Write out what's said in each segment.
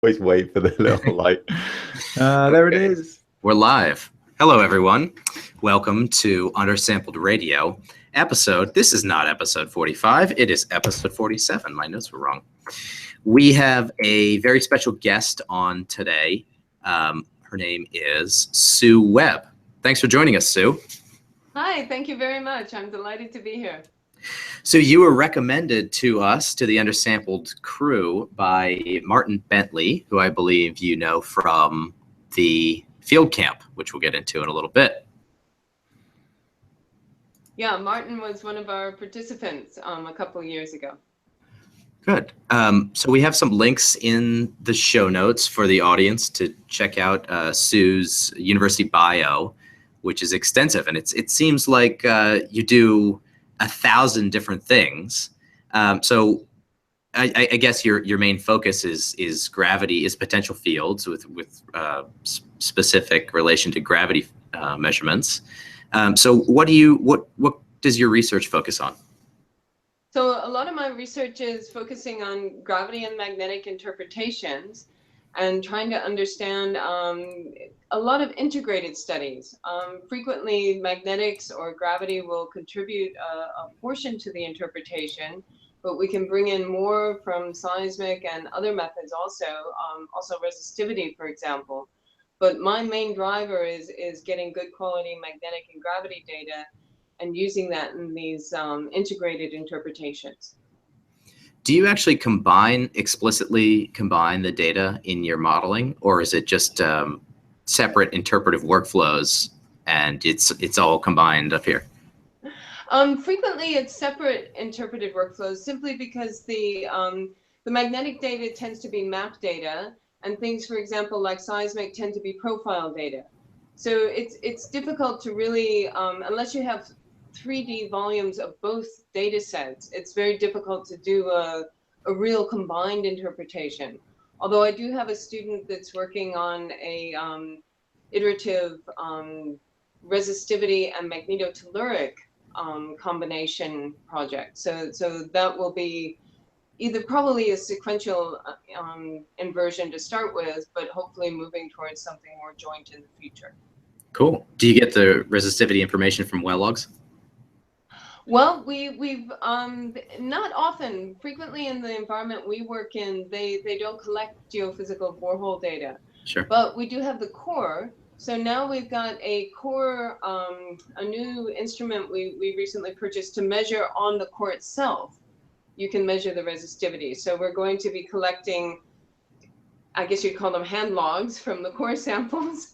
Always wait for the little like. There it is. We're live. Hello, everyone. Welcome to Undersampled Radio episode. This is not episode 45. It is episode 47. My notes were wrong. We have a very special guest on today. Her name is Sue Webb. Thanks for joining us, Sue. Hi, thank you very much. I'm delighted to be here. So you were recommended to us, to the Undersampled crew, by Martin Bentley, who I believe you know from the field camp, which we'll get into in a little bit. Yeah, Martin was one of our participants a couple of years ago. Good. So we have some links in the show notes for the audience to check out Sue's university bio, which is extensive. And it seems like you do 1,000 different things. So I guess your main focus is gravity, is potential fields with specific relation to gravity measurements. So what does your research focus on? So a lot of my research is focusing on gravity and magnetic interpretations and trying to understand a lot of integrated studies. Frequently, magnetics or gravity will contribute a portion to the interpretation, but we can bring in more from seismic and other methods also resistivity, for example. But my main driver is getting good quality magnetic and gravity data and using that in these integrated interpretations. Do you actually explicitly combine the data in your modeling, or is it just separate interpretive workflows and it's all combined up here? Frequently, it's separate interpreted workflows simply because the magnetic data tends to be map data, and things, for example, like seismic tend to be profile data. So it's difficult to really, unless you have 3D volumes of both data sets, it's very difficult to do a real combined interpretation. Although I do have a student that's working on a iterative resistivity and magnetotelluric combination project. So that will be either probably a sequential inversion to start with, but hopefully moving towards something more joint in the future. Cool. Do you get the resistivity information from well logs? Well, we've not often. Frequently in the environment we work in, they don't collect geophysical borehole data. Sure. But we do have the core. So now we've got a core, a new instrument we recently purchased to measure on the core itself. You can measure the resistivity. So we're going to be collecting, I guess you'd call them hand logs from the core samples,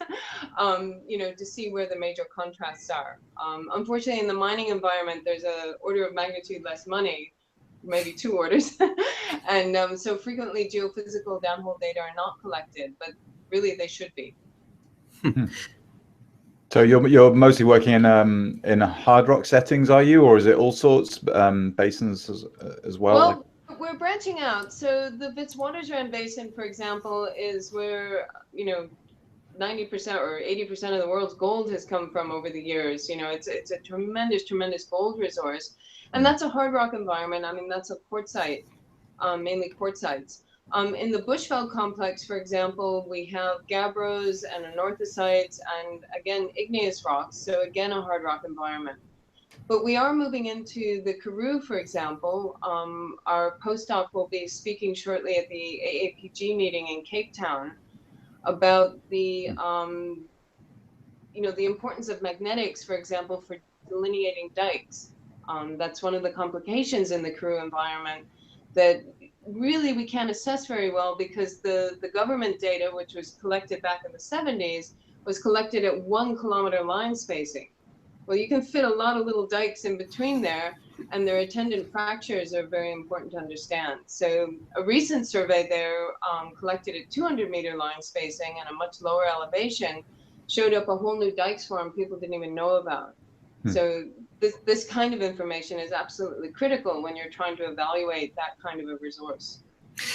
to see where the major contrasts are. Unfortunately, in the mining environment, there's an order of magnitude less money, maybe 2 orders. And so frequently geophysical downhole data are not collected, but really they should be. So you're mostly working in hard rock settings, are you, or is it all sorts basins as well? Well, we're branching out. So the Witwatersrand Basin, for example, is where 90% or 80% of the world's gold has come from over the years. It's a tremendous gold resource, and that's a hard rock environment. I mean, that's a quartzite, mainly quartzites. In the Bushveld complex, for example, we have gabbros and anorthosites and, again, igneous rocks, so again, a hard rock environment. But we are moving into the Karoo, for example. Our postdoc will be speaking shortly at the AAPG meeting in Cape Town about the importance of magnetics, for example, for delineating dikes. That's one of the complications in the Karoo environment that really we can't assess very well, because the government data, which was collected back in the 70s, was collected at 1 kilometer line spacing. Well, you can fit a lot of little dikes in between there, and their attendant fractures are very important to understand. So a recent survey there collected at 200 meter line spacing and a much lower elevation showed up a whole new dikes form people didn't even know about. So this kind of information is absolutely critical when you're trying to evaluate that kind of a resource.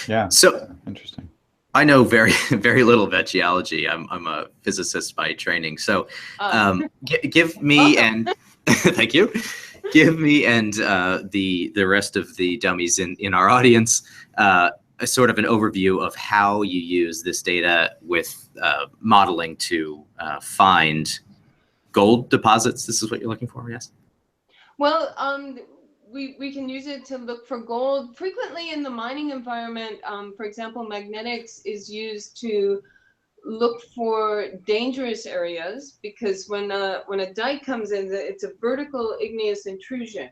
Yeah. So interesting. I know very, very little about geology. I'm a physicist by training. So give me and thank you. Give me and the rest of the dummies in our audience a sort of an overview of how you use this data with modeling to find gold deposits. This is what you're looking for, yes? Well, we can use it to look for gold. Frequently in the mining environment, for example, magnetics is used to look for dangerous areas, because when a dike comes in, it's a vertical igneous intrusion.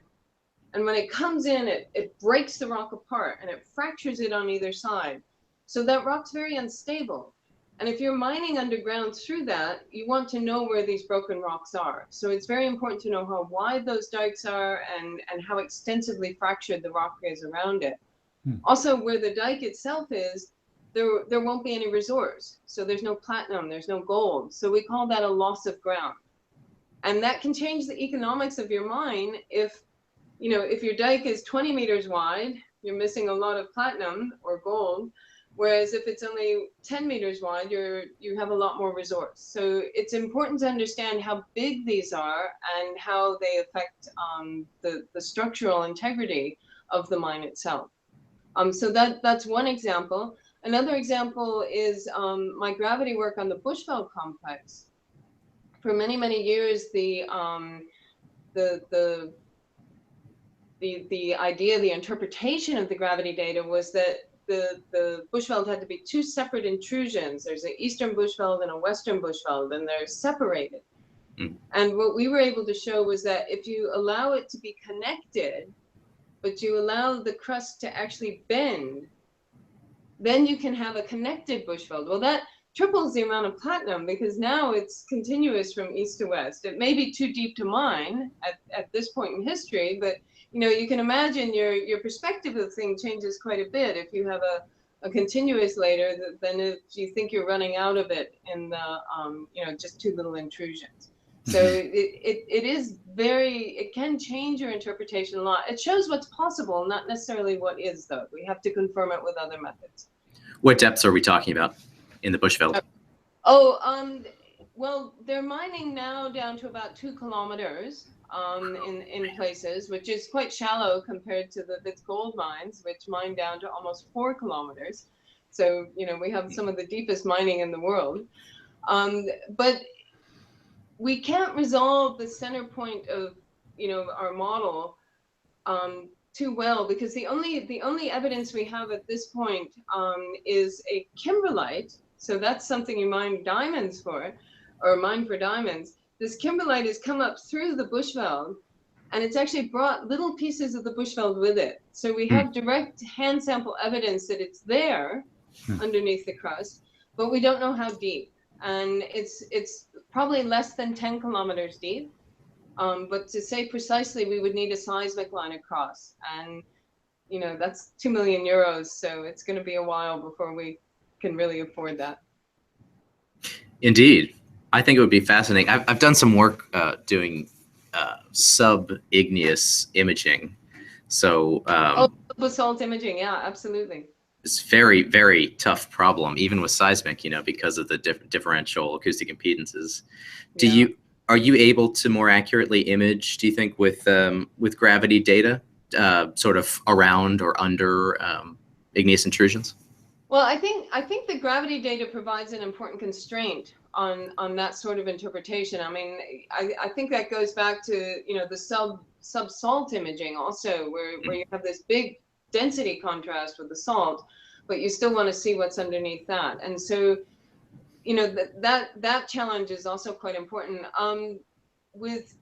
And when it comes in, it breaks the rock apart and it fractures it on either side. So that rock's very unstable. And if you're mining underground through that, you want to know where these broken rocks are. So it's very important to know how wide those dikes are and how extensively fractured the rock is around it. Also, where the dike itself is, there won't be any resource. So there's no platinum, there's no gold. So we call that a loss of ground. And that can change the economics of your mine. If your dike is 20 meters wide, you're missing a lot of platinum or gold. Whereas if it's only 10 meters wide, you have a lot more resource. So it's important to understand how big these are and how they affect the structural integrity of the mine itself. So that's one example. Another example is my gravity work on the Bushveld complex. For many, many years, the idea, the interpretation of the gravity data was that the Bushveld had to be two separate intrusions. There's an eastern Bushveld and a western Bushveld, and they're separated. And what we were able to show was that if you allow it to be connected, but you allow the crust to actually bend, then you can have a connected Bushveld. Well, that triples the amount of platinum, because now it's continuous from east to west. It may be too deep to mine at this point in history, but you can imagine your perspective of the thing changes quite a bit if you have a continuous later than if you think you're running out of it in the just two little intrusions. So it can change your interpretation a lot. It shows what's possible, not necessarily what is, though. We have to confirm it with other methods. What depths are we talking about in the Bushveld? Well, they're mining now down to about 2 kilometers in places, which is quite shallow compared to the Wits gold mines, which mine down to almost 4 kilometers. So, we have some of the deepest mining in the world. But we can't resolve the center point of, our model too well, because the only evidence we have at this point is a kimberlite. So that's something you mine diamonds for, or mine for diamonds. This kimberlite has come up through the Bushveld, and it's actually brought little pieces of the Bushveld with it. So we have direct hand sample evidence that it's there underneath the crust, but we don't know how deep. And it's probably less than 10 kilometers deep. But to say precisely, we would need a seismic line across, and that's 2 million euros. So it's going to be a while before we can really afford that. Indeed, I think it would be fascinating. I've done some work doing sub-igneous imaging. So basalt imaging, yeah, absolutely. It's very, very tough problem, even with seismic, because of the differential acoustic impedances. Are you able to more accurately image, do you think, with gravity data, sort of around or under igneous intrusions? Well, I think the gravity data provides an important constraint on that sort of interpretation. I mean, I think that goes back to the sub-salt imaging also, where you have this big density contrast with the salt, but you still want to see what's underneath that. And so that challenge is also quite important. With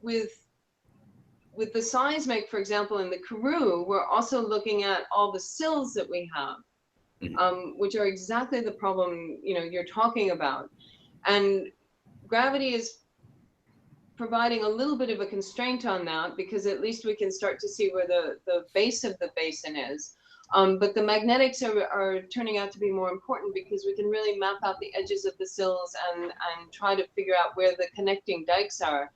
the seismic, for example, in the Karoo, we're also looking at all the sills that we have, which are exactly the problem you're talking about. And gravity is providing a little bit of a constraint on that, because at least we can start to see where the base of the basin is. But the magnetics are turning out to be more important, because we can really map out the edges of the sills and try to figure out where the connecting dikes are.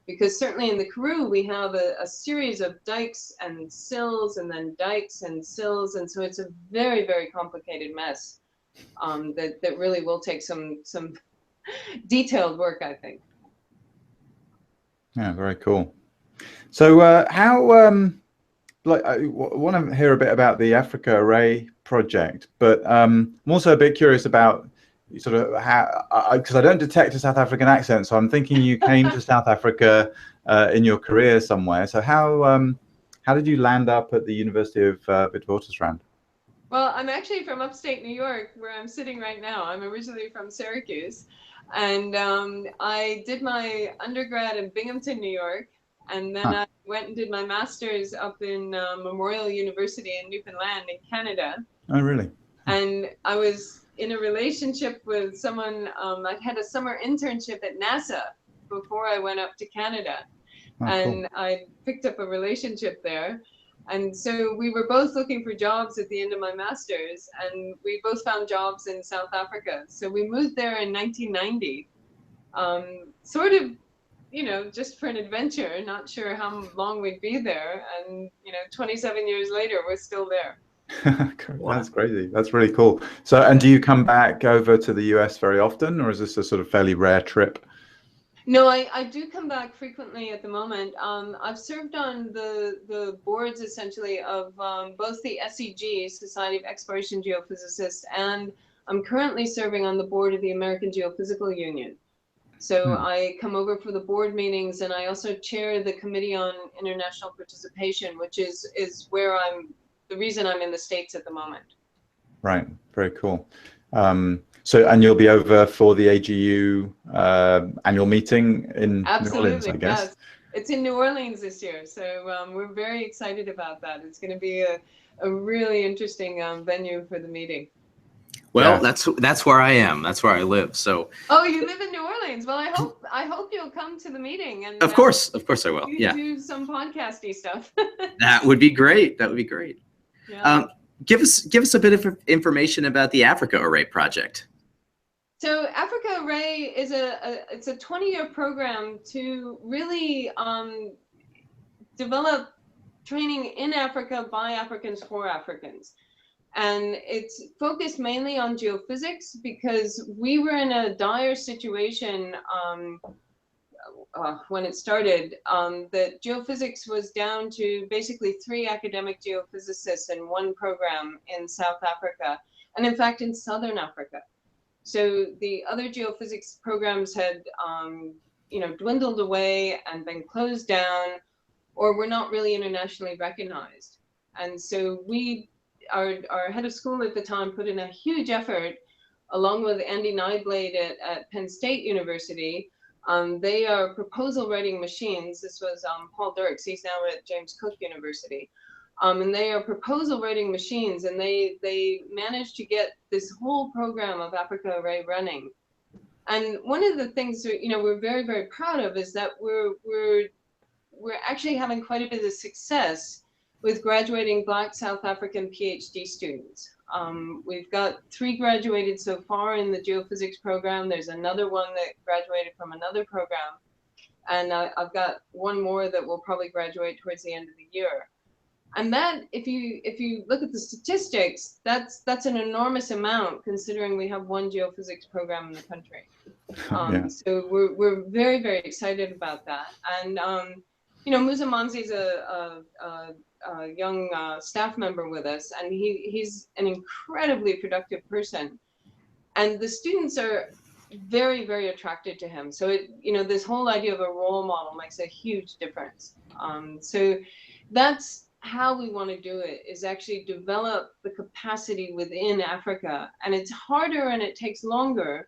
Because certainly in the Karoo, we have a series of dikes and sills, and then dikes and sills. And so it's a very, very complicated mess that really will take some detailed work, I think. Yeah, very cool. So how like I want to hear a bit about the Africa Array project, but I'm also a bit curious about sort of how, because I don't detect a South African accent, so I'm thinking you came to South Africa in your career somewhere. So how did you land up at the University of Witwatersrand? Well, I'm actually from upstate New York, where I'm sitting right now. I'm originally from Syracuse, and I did my undergrad in Binghamton, New York, and then Huh. I went and did my master's up in Memorial University in Newfoundland in Canada. Oh, really? And I was in a relationship with someone. I had a summer internship at NASA before I went up to Canada, Oh, cool. and I picked up a relationship there. And so we were both looking for jobs at the end of my master's, and we both found jobs in South Africa. So we moved there in 1990, sort of, just for an adventure, not sure how long we'd be there. And, 27 years later, we're still there. That's crazy. That's really cool. So, and do you come back over to the US very often, or is this a sort of fairly rare trip? No, I do come back frequently at the moment. I've served on the boards essentially of both the SEG, Society of Exploration Geophysicists, and I'm currently serving on the board of the American Geophysical Union. So I come over for the board meetings, and I also chair the Committee on International Participation, which is where the reason I'm in the States at the moment. Right. Very cool. So, and you'll be over for the AGU annual meeting in New Orleans, Absolutely, I guess. yes. It's in New Orleans this year, so we're very excited about that. It's going to be a really interesting venue for the meeting. Well, Yeah. that's where I am. That's where I live. So. Oh, you live in New Orleans. Well, I hope you'll come to the meeting and Of course I will. Yeah. Do some podcasty stuff. That would be great. That would be great. Yeah. Give us a bit of information about the Africa Array project. So Africa Array is it's a 20-year program to really develop training in Africa by Africans for Africans. And it's focused mainly on geophysics because we were in a dire situation when it started, that geophysics was down to basically 3 academic geophysicists in one program in South Africa, and in fact in Southern Africa. So the other geophysics programs had dwindled away and been closed down, or were not really internationally recognized. And so our head of school at the time put in a huge effort, along with Andy Nyblade at Penn State University. They are proposal writing machines. This was Paul Dirks. He's now at James Cook University. And they are proposal writing machines, and they managed to get this whole program of Africa Array running. And one of the things that, we're very, very proud of is that we're actually having quite a bit of success with graduating Black South African PhD students. We've got 3 graduated so far in the geophysics program. There's another one that graduated from another program. And I've got one more that will probably graduate towards the end of the year. And that, if you look at the statistics, that's an enormous amount considering we have 1 geophysics program in the country. Yeah. So we're very, very excited about that. And Musa Manzi's a young staff member with us, and he's an incredibly productive person. And the students are very, very attracted to him. So this whole idea of a role model makes a huge difference. So that's how we want to do it, is actually develop the capacity within Africa. And it's harder and it takes longer,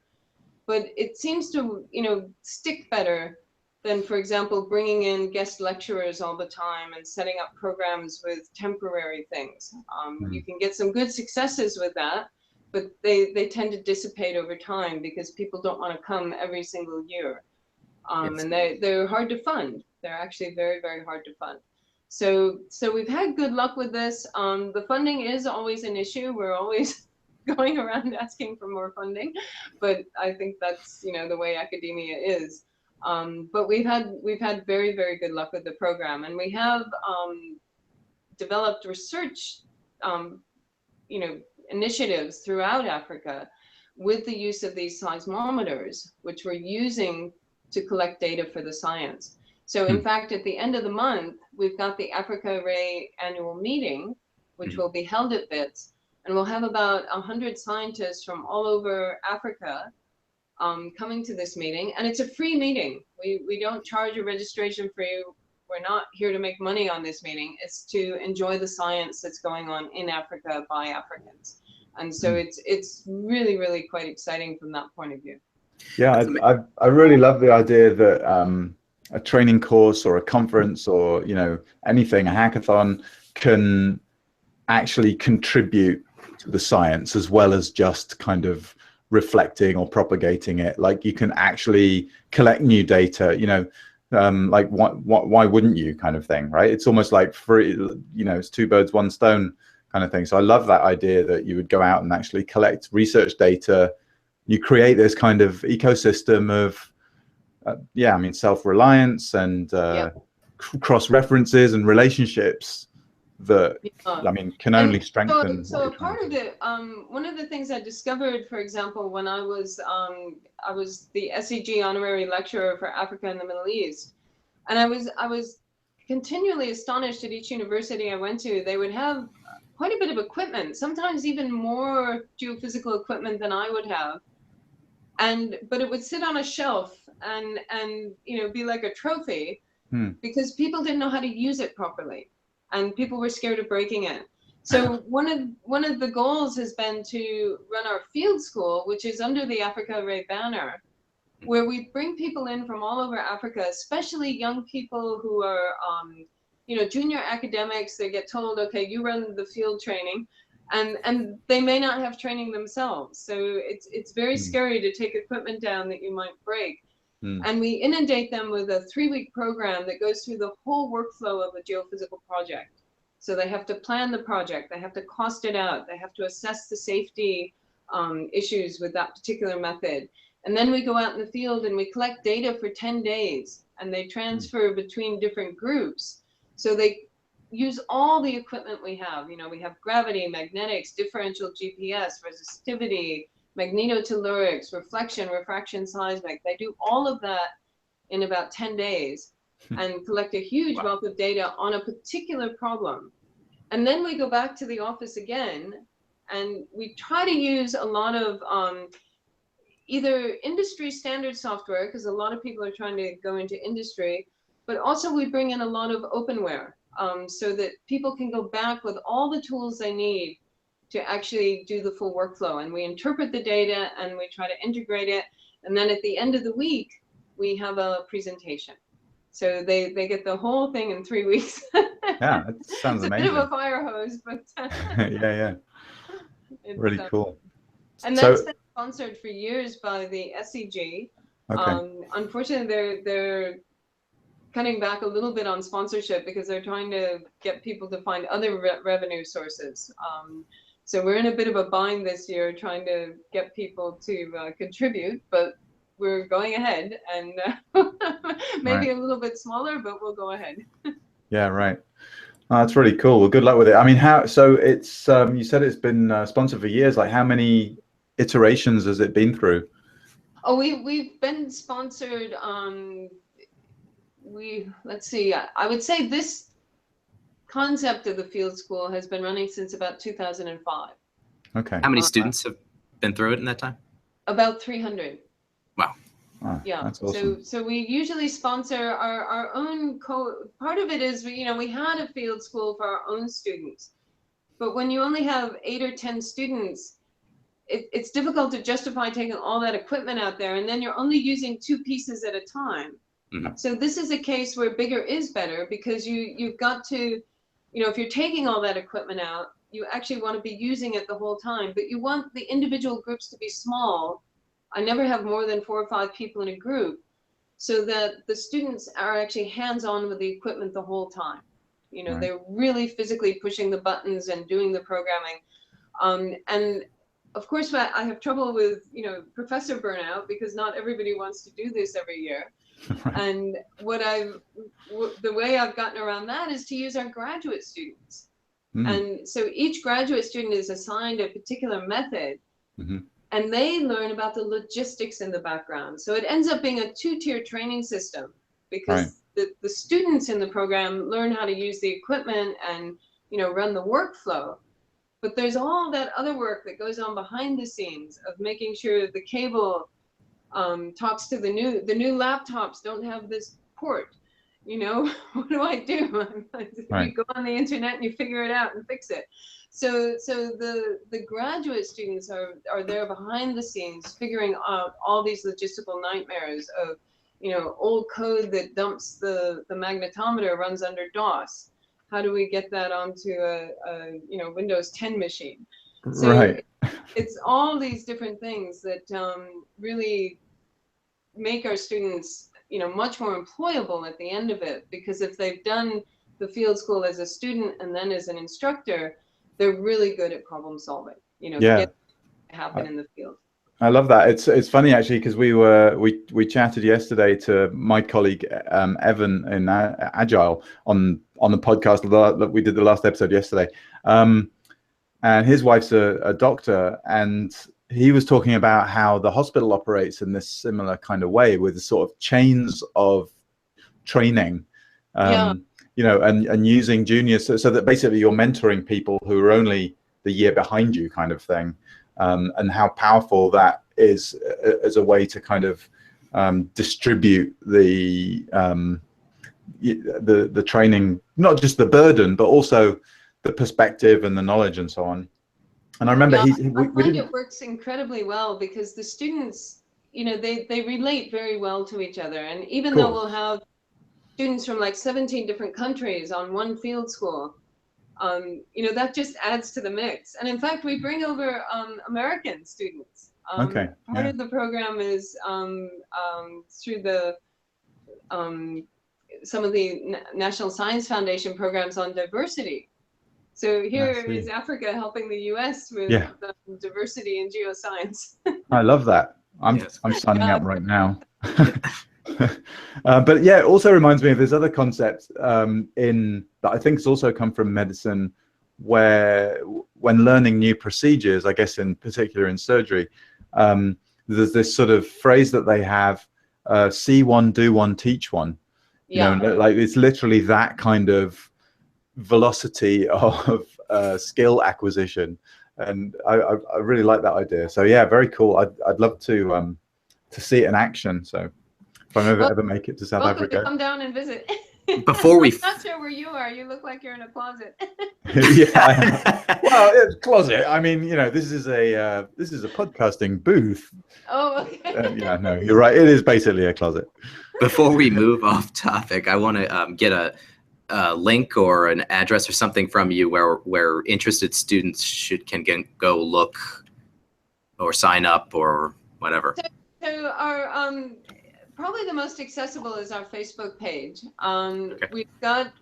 but it seems to, stick better than, for example, bringing in guest lecturers all the time and setting up programs with temporary things. You can get some good successes with that, but they tend to dissipate over time because people don't want to come every single year. And they're hard to fund. They're actually very, very hard to fund. So we've had good luck with this. The funding is always an issue. We're always going around asking for more funding, but I think that's, the way academia is. But we've had very, very good luck with the program, and we have developed research, initiatives throughout Africa with the use of these seismometers, which we're using to collect data for the science. So in fact, at the end of the month, we've got the Africa Array annual meeting, which will be held at BITS, and we'll have about 100 scientists from all over Africa coming to this meeting. And it's a free meeting. We don't charge a registration fee. We're not here to make money on this meeting. It's to enjoy the science that's going on in Africa by Africans. And so it's really, really quite exciting from that point of view. Yeah, I really love the idea that a training course or a conference or, you know, anything, a hackathon can actually contribute to the science as well as just kind of reflecting or propagating it. Like you can actually collect new data, you know, like why wouldn't you kind of thing, right? It's almost like free, you know, it's two birds, one stone kind of thing. So I love that idea that you would go out and actually collect research data. You create this kind of ecosystem of, yeah, I mean, self-reliance and cross-references and relationships that, I mean, can only strengthen. So a part of it, one of the things I discovered, for example, when I was the SEG honorary lecturer for Africa and the Middle East, and I was continually astonished at each university I went to. They would have quite a bit of equipment, sometimes even more geophysical equipment than I would have. But it would sit on a shelf and you know, be like a trophy because people didn't know how to use it properly, and people were scared of breaking it. So one of the goals has been to run our field school, which is under the Africa Array banner, where we bring people in from all over Africa, especially young people who are you know, junior academics. They get told, okay, you run the field training. And they may not have training themselves. So it's very scary to take equipment down that you might break. And we inundate them with a 3-week program that goes through the whole workflow of a geophysical project. So they have to plan the project, they have to cost it out, they have to assess the safety issues with that particular method. And then we go out in the field and we collect data for 10 days, and they transfer between different groups. So they use all the equipment we have. You know, we have gravity, magnetics, differential GPS, resistivity, magnetotellurics, reflection, refraction, seismic. They do all of that in about 10 days and collect a huge wealth of data on a particular problem. And then we go back to the office again, and we try to use a lot of either industry standard software, because a lot of people are trying to go into industry, but also we bring in a lot of openware. So that people can go back with all the tools they need to actually do the full workflow. And we interpret the data and we try to integrate it. And then at the end of the week, we have a presentation. So they get the whole thing in 3 weeks. Yeah, it sounds amazing. It's a bit of a fire hose, but yeah. Really cool. And that's been sponsored for years by the SEG. Okay. Unfortunately, they're cutting back a little bit on sponsorship because they're trying to get people to find other revenue sources. So we're in a bit of a bind this year trying to get people to contribute, but we're going ahead, and maybe a little bit smaller, but we'll go ahead. Yeah, right. Oh, that's really cool. Well, good luck with it. I mean, so it's you said it's been sponsored for years. Like, how many iterations has it been through? Oh, we've been sponsored. Let's see. I would say this concept of the field school has been running since about 2005. Okay. How many students have been through it in that time? About 300. Wow. Oh, yeah. That's awesome. So we usually sponsor our own part of it is, you know, we had a field school for our own students, but when you only have 8 or 10 students, it's difficult to justify taking all that equipment out there, and then you're only using 2 pieces at a time. So this is a case where bigger is better, because you've got to, you know, if you're taking all that equipment out, you actually want to be using it the whole time, but you want the individual groups to be small. I never have more than 4 or 5 people in a group, so that the students are actually hands-on with the equipment the whole time. You know, they're really physically pushing the buttons and doing the programming. And of course, I have trouble with, you know, professor burnout, because not everybody wants to do this every year. And the way I've gotten around that is to use our graduate students. And so each graduate student is assigned a particular method, and they learn about the logistics in the background. So it ends up being a 2-tier training system, because the students in the program learn how to use the equipment and, you know, run the workflow. But there's all that other work that goes on behind the scenes of making sure the cable talks to the new laptops don't have this port. You know, what do I do? Right. You go on the internet and you figure it out and fix it. So the graduate students are there behind the scenes figuring out all these logistical nightmares of, you know, old code that dumps the magnetometer runs under DOS. How do we get that onto a you know, Windows 10 machine? So Right. it's all these different things that really make our students, you know, much more employable at the end of it, because if they've done the field school as a student and then as an instructor, they're really good at problem solving, you know, Yeah. get to happen in the field. I love that. It's funny actually, because we chatted yesterday to my colleague Evan in Agile on the podcast that we did the last episode yesterday, and his wife's a doctor, and he was talking about how the hospital operates in this similar kind of way with sort of chains of training, Yeah. you know, and using juniors so that basically you're mentoring people who are only the year behind you, kind of thing. And how powerful that is as a way to kind of distribute the training, not just the burden, but also the perspective and the knowledge and so on. And I remember I we find didn't. it works incredibly well because the students, you know, they relate very well to each other. And even though we'll have students from like 17 different countries on one field school, you know, that just adds to the mix. And in fact, we bring over American students. Okay. Part of the program is through the some of the National Science Foundation programs on diversity. So here is Africa helping the US with diversity in geoscience. I love that. I'm signing Yeah. up right now. But yeah, it also reminds me of this other concept in that I think has also come from medicine, where when learning new procedures, I guess in particular in surgery, there's this sort of phrase that they have, see one, do one, teach one. Yeah. You know, like it's literally that kind of velocity of skill acquisition. And I really like that idea. So yeah, very cool. I'd love to see it in action. So if I ever make it to South Africa, to come down and visit. Before we, I'm not sure where you are. You look like you're in a closet. yeah. Well, it's closet. I mean, you know, this is a podcasting booth. Oh, okay. Yeah, no, you're right. It is basically a closet. Before we move off topic, I want to get a link or an address or something from you where interested students can go look or sign up or whatever. So our probably the most accessible is our Facebook page. Okay. We've got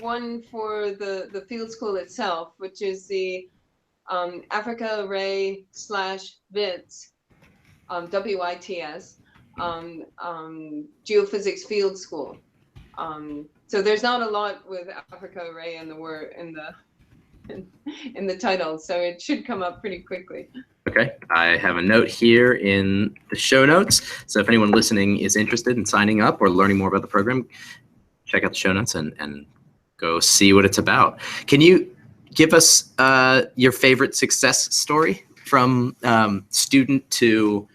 one for the field school itself, which is the Africa Array /WITS, WITS, Geophysics Field School. So there's not a lot with Africa Array in the word in the title, so it should come up pretty quickly. Okay, I have a note here in the show notes. So if anyone listening is interested in signing up or learning more about the program, check out the show notes and go see what it's about. Can you give us your favorite success story from student to,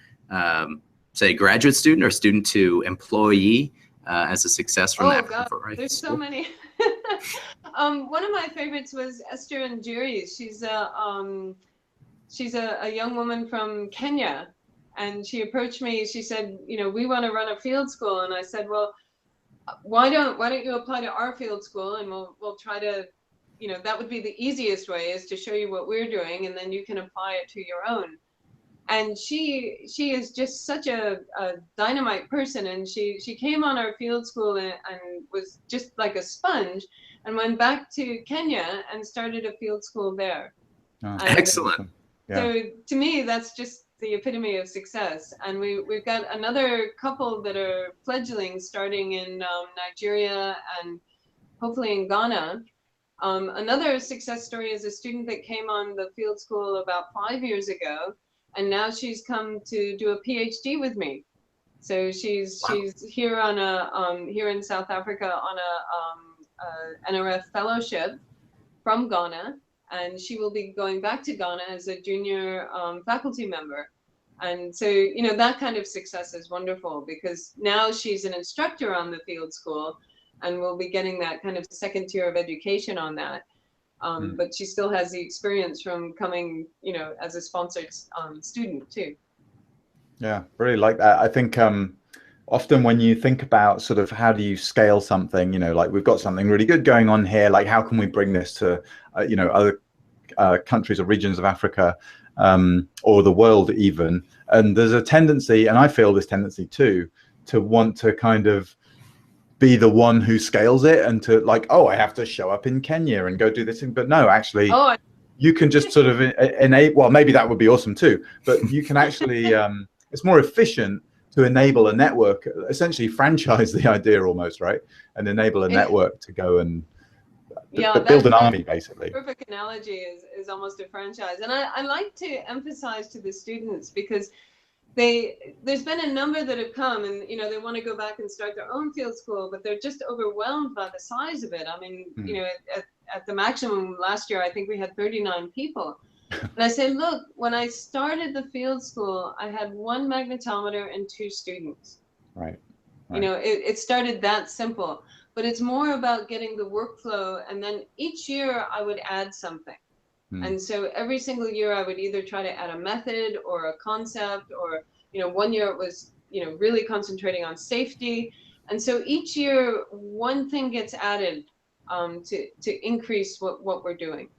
say, graduate student or student to employee as a success from the African Array? There's so many. One of my favorites was Esther Njiri's. She's a young woman from Kenya, and she approached me. She said, you know, we want to run a field school. And I said, well, why don't you apply to our field school, and we'll try to, you know, that would be the easiest way, is to show you what we're doing, and then you can apply it to your own. And she is just such a dynamite person, and she came on our field school and was just like a sponge, and went back to Kenya and started a field school there. Oh, excellent. Yeah. So to me, that's just the epitome of success. And we've got another couple that are fledglings starting in Nigeria and hopefully in Ghana. Another success story is a student that came on the field school about 5 years ago, and now she's come to do a PhD with me. So she's here on a here in South Africa on a NRF fellowship from Ghana, and she will be going back to Ghana as a junior faculty member. And so, you know, that kind of success is wonderful because now she's an instructor on the field school and will be getting that kind of second tier of education on that. But she still has the experience from coming, you know, as a sponsored student too. Yeah, really like that. I think often when you think about sort of how do you scale something, you know, like we've got something really good going on here, like how can we bring this to, you know, other countries or regions of Africa or the world even. And there's a tendency, and I feel this tendency too, to want to kind of be the one who scales it and to like, oh, I have to show up in Kenya and go do this thing. But no, actually, you can just sort of enable, well, maybe that would be awesome too, but you can actually, it's more efficient to enable a network, essentially franchise the idea almost, right? And enable a network to go and build an army, basically. Perfect analogy is almost a franchise. And I like to emphasize to the students because there's been a number that have come and, you know, they want to go back and start their own field school, but they're just overwhelmed by the size of it. I mean, you know, at the maximum last year, I think we had 39 people. And I say, look, when I started the field school, I had 1 magnetometer and 2 students. Right. You know, it started that simple, but it's more about getting the workflow. And then each year I would add something. And so every single year I would either try to add a method or a concept, or, you know, one year it was, you know, really concentrating on safety. And so each year one thing gets added to increase what we're doing.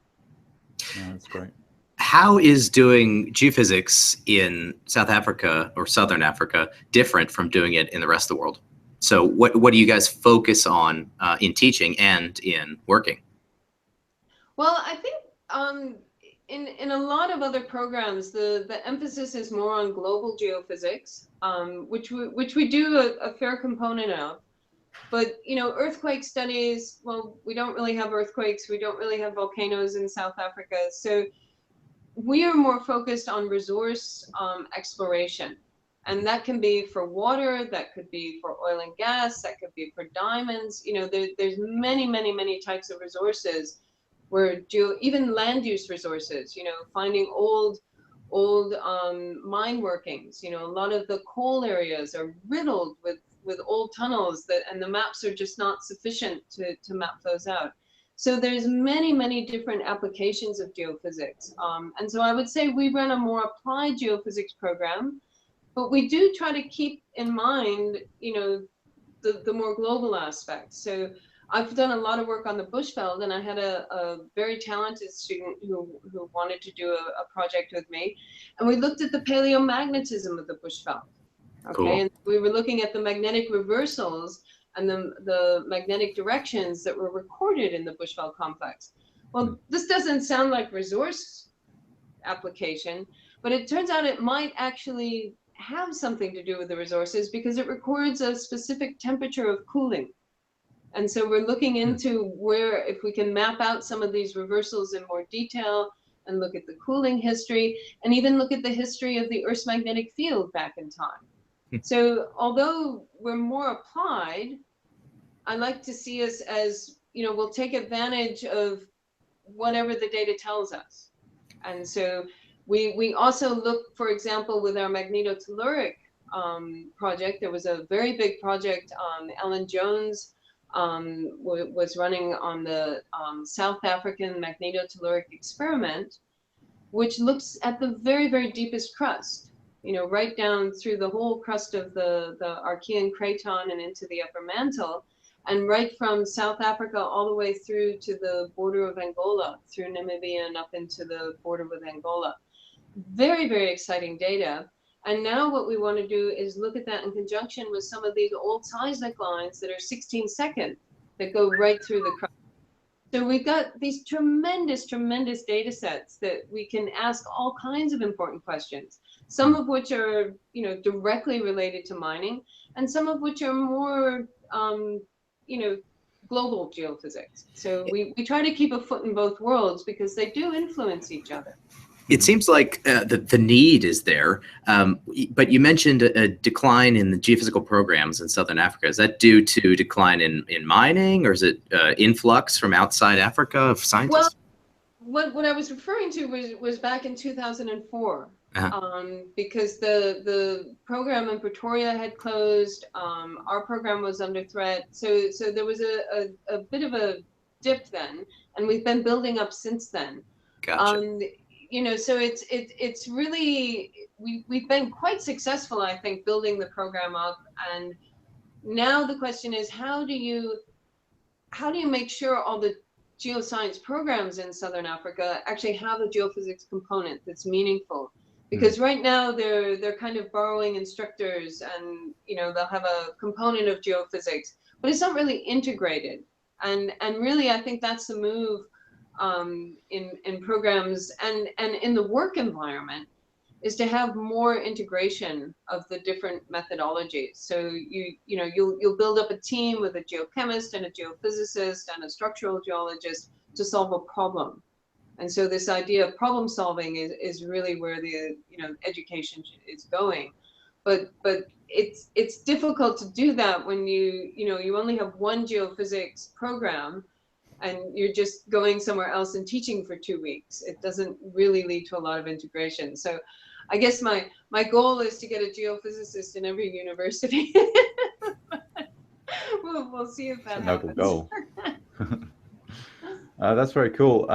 Yeah, that's great. How is doing geophysics in South Africa or Southern Africa different from doing it in the rest of the world? So what do you guys focus on in teaching and in working? Well, I think in a lot of other programs, the emphasis is more on global geophysics, which we do a fair component of. But, you know, earthquake studies, well, we don't really have earthquakes. We don't really have volcanoes in South Africa. So we are more focused on resource exploration. And that can be for water, that could be for oil and gas, that could be for diamonds. You know, there's many types of resources where even land use resources, you know, finding old mine workings. You know, a lot of the coal areas are riddled with old tunnels and the maps are just not sufficient to map those out. So there's many different applications of geophysics. And so I would say we run a more applied geophysics program, but we do try to keep in mind, you know, the more global aspects. So I've done a lot of work on the bushveld, and I had a very talented student who wanted to do a project with me, and we looked at the paleomagnetism of the bushveld. Okay, cool. And we were looking at the magnetic reversals and the magnetic directions that were recorded in the bushveld complex. Well, this doesn't sound like resource application, but it turns out it might actually have something to do with the resources because it records a specific temperature of cooling. And so we're looking into where, if we can map out some of these reversals in more detail and look at the cooling history and even look at the history of the Earth's magnetic field back in time. So although we're more applied, I like to see us as, you know, we'll take advantage of whatever the data tells us. And so we also look, for example, with our magnetotelluric project, there was a very big project Ellen Jones was running on the South African magnetotelluric experiment, which looks at the very deepest crust, you know, right down through the whole crust of the Archean craton and into the upper mantle, and right from South Africa all the way through to the border of Angola, through Namibia and up into the border with Angola. Very exciting data. And now what we want to do is look at that in conjunction with some of these old seismic lines that are 16 second, that go right through the crust. So we've got these tremendous data sets that we can ask all kinds of important questions, some of which are, you know, directly related to mining, and some of which are more, you know, global geophysics. So we try to keep a foot in both worlds because they do influence each other. It seems like the need is there, but you mentioned a decline in the geophysical programs in Southern Africa. Is that due to decline in mining, or is it influx from outside Africa of scientists? Well, what I was referring to was back in 2004, because the program in Pretoria had closed. Our program was under threat, so there was a bit of a dip then, and we've been building up since then. Gotcha. You know, so it's really we've been quite successful, I think, building the program up, and now the question is how do you make sure all the geoscience programs in Southern Africa actually have a geophysics component that's meaningful? Because right now they're kind of borrowing instructors, and you know they'll have a component of geophysics, but it's not really integrated. And really, I think that's the move in programs and in the work environment, is to have more integration of the different methodologies. So you know you'll build up a team with a geochemist and a geophysicist and a structural geologist to solve a problem. And so this idea of problem solving is really where the education is going. But it's difficult to do that when you only have one geophysics program and you're just going somewhere else and teaching for 2 weeks. It doesn't really lead to a lot of integration. So I guess my goal is to get a geophysicist in every university. we'll see if that happens. Noble goal. That's very cool.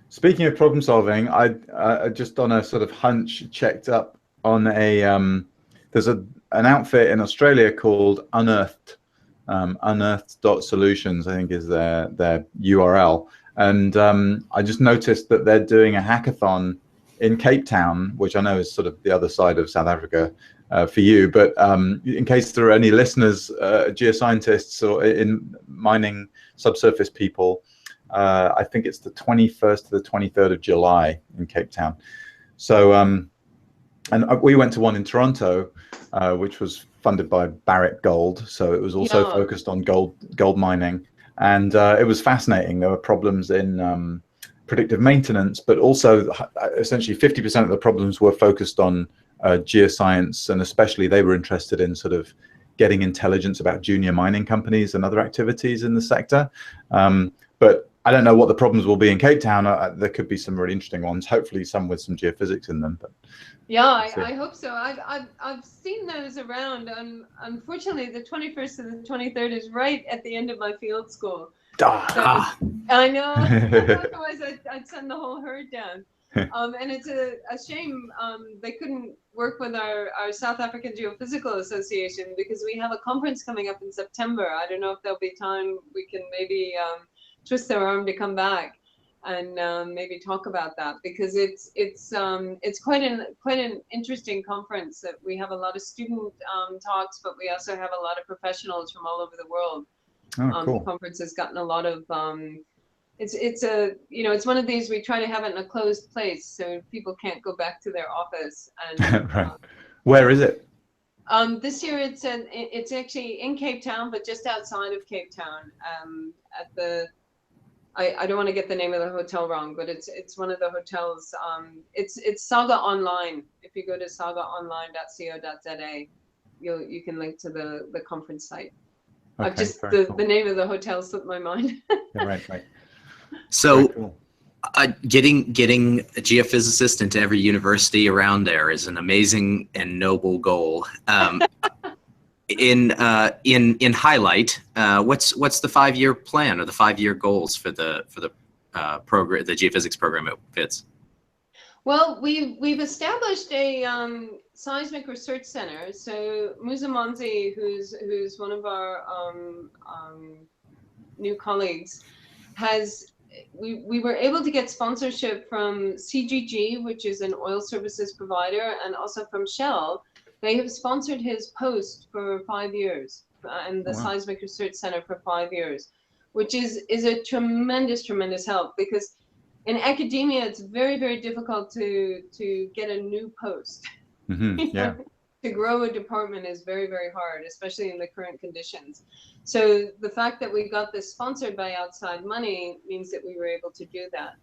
Speaking of problem solving, I just on a sort of hunch checked up on there's an outfit in Australia called Unearthed. Unearthed.solutions, I think, is their URL, and I just noticed that they're doing a hackathon in Cape Town, which I know is sort of the other side of South Africa for you, but in case there are any listeners, geoscientists or in mining subsurface people, I think it's the 21st to the 23rd of July in Cape Town. So and we went to one in Toronto, which was funded by Barrick Gold, so it was also focused on gold mining, and it was fascinating. There were problems in predictive maintenance, but also essentially 50% of the problems were focused on geoscience, and especially they were interested in sort of getting intelligence about junior mining companies and other activities in the sector. But I don't know what the problems will be in Cape Town. There could be some really interesting ones, hopefully some with some geophysics in them. But yeah, I hope so. I've seen those around. Unfortunately, the 21st to the 23rd is right at the end of my field school. So, I know. Otherwise, I'd send the whole herd down. And it's a shame they couldn't work with our South African Geophysical Association, because we have a conference coming up in September. I don't know if there'll be time we can maybe twist their arm to come back and maybe talk about that, because it's quite an interesting conference. That we have a lot of student talks, but we also have a lot of professionals from all over the world. Cool. The conference has gotten a lot of it's one of these, we try to have it in a closed place so people can't go back to their office. And right. Where is it? This year it's actually in Cape Town, but just outside of Cape Town, at the I don't want to get the name of the hotel wrong, but it's one of the hotels. It's Saga Online. If you go to sagaonline.co.za, you can link to the conference site. Okay, just cool. The name of the hotel slipped my mind. Yeah, right. So cool. Getting a geophysicist into every university around there is an amazing and noble goal. In highlight, what's the 5-year plan or the 5-year goals for the program, the geophysics program at WITS? Well, we've established a seismic research center. So Musa Monzi, who's one of our new colleagues, we were able to get sponsorship from CGG, which is an oil services provider, and also from Shell. They have sponsored his post for 5 years, and the Seismic Research Center for 5 years, which is a tremendous help, because in academia it's very, very difficult to get a new post. Mm-hmm. Yeah. To grow a department is very, very hard, especially in the current conditions. So the fact that we got this sponsored by outside money means that we were able to do that.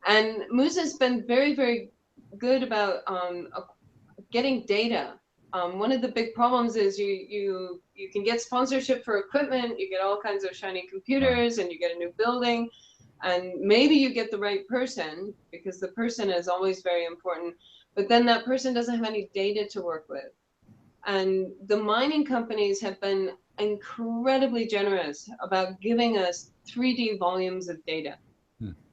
And Musa's been very, very good about getting data. One of the big problems is you can get sponsorship for equipment, you get all kinds of shiny computers, and you get a new building, and maybe you get the right person, because the person is always very important, but then that person doesn't have any data to work with. And the mining companies have been incredibly generous about giving us 3D volumes of data.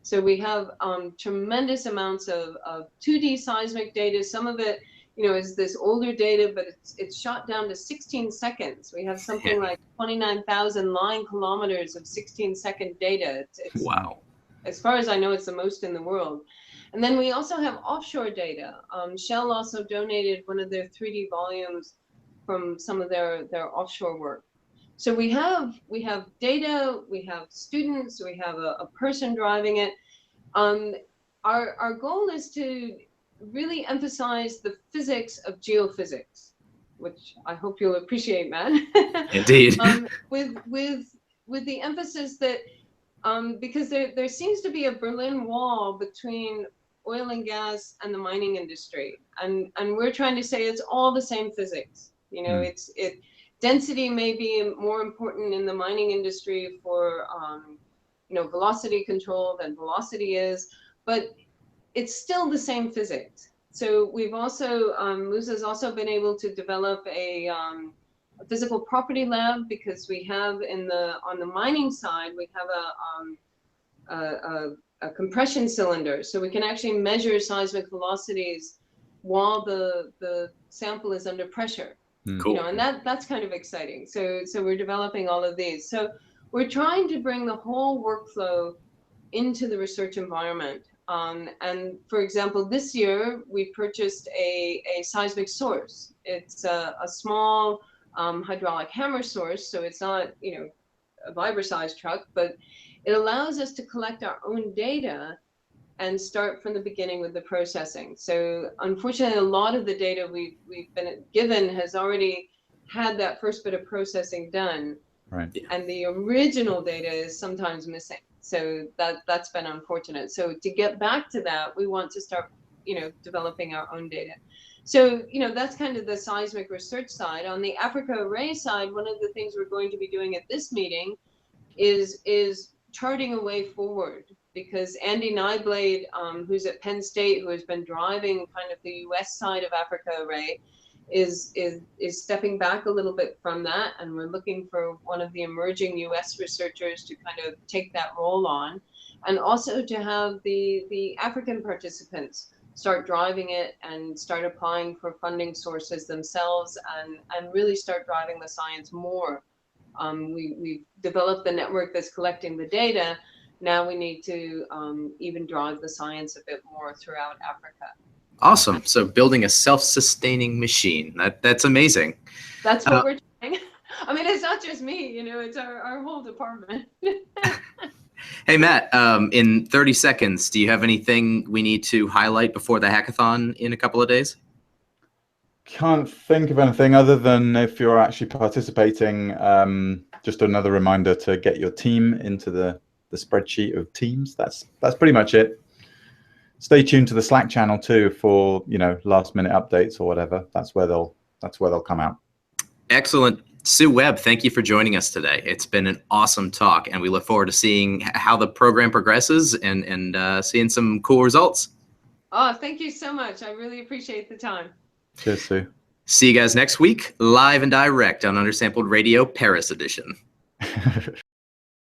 So we have tremendous amounts of 2D seismic data. Some of it, is this older data, but it's shot down to 16 seconds. We have something like 29,000 line kilometers of 16-second data. It's wow. As far as I know, it's the most in the world. And then we also have offshore data. Shell also donated one of their 3D volumes from some of their offshore work. So we have data, we have students, we have a person driving it. Our goal is to really emphasize the physics of geophysics, which I hope you'll appreciate, Matt. Indeed. With the emphasis that because there seems to be a Berlin Wall between oil and gas and the mining industry, and we're trying to say it's all the same physics. Density may be more important in the mining industry for velocity control than velocity is, but it's still the same physics. So we've also Musa's also been able to develop a physical property lab, because we have on the mining side we have a compression cylinder, so we can actually measure seismic velocities while the sample is under pressure. Cool. And that's kind of exciting. So we're developing all of these. So we're trying to bring the whole workflow into the research environment. And for example, this year we purchased a seismic source. It's a small hydraulic hammer source, so it's not a vibra-sized truck, but it allows us to collect our own data and start from the beginning with the processing. So unfortunately, a lot of the data we've been given has already had that first bit of processing done, right? And the original data is sometimes missing. So that's been unfortunate. So to get back to that, we want to start, developing our own data. So, that's kind of the seismic research side. On the Africa Array side, one of the things we're going to be doing at this meeting is charting a way forward, because Andy Nyblade, who's at Penn State, who has been driving kind of the US side of Africa Array, is stepping back a little bit from that, and we're looking for one of the emerging US researchers to kind of take that role on, and also to have the African participants start driving it and start applying for funding sources themselves, and really start driving the science more. We've developed the network that's collecting the data. Now we need to even drive the science a bit more throughout Africa. Awesome. So building a self-sustaining machine. That's amazing. That's what we're trying. I mean, it's not just me, it's our whole department. Hey, Matt, in 30 seconds, do you have anything we need to highlight before the hackathon in a couple of days? Can't think of anything other than, if you're actually participating, just another reminder to get your team into the spreadsheet of teams. That's pretty much it. Stay tuned to the Slack channel too for last minute updates or whatever. That's where they'll come out. Excellent. Sue Webb, thank you for joining us today. It's been an awesome talk, and we look forward to seeing how the program progresses and seeing some cool results. Oh, thank you so much. I really appreciate the time. Cheers, Sue. See you guys next week, live and direct on Undersampled Radio, Paris edition.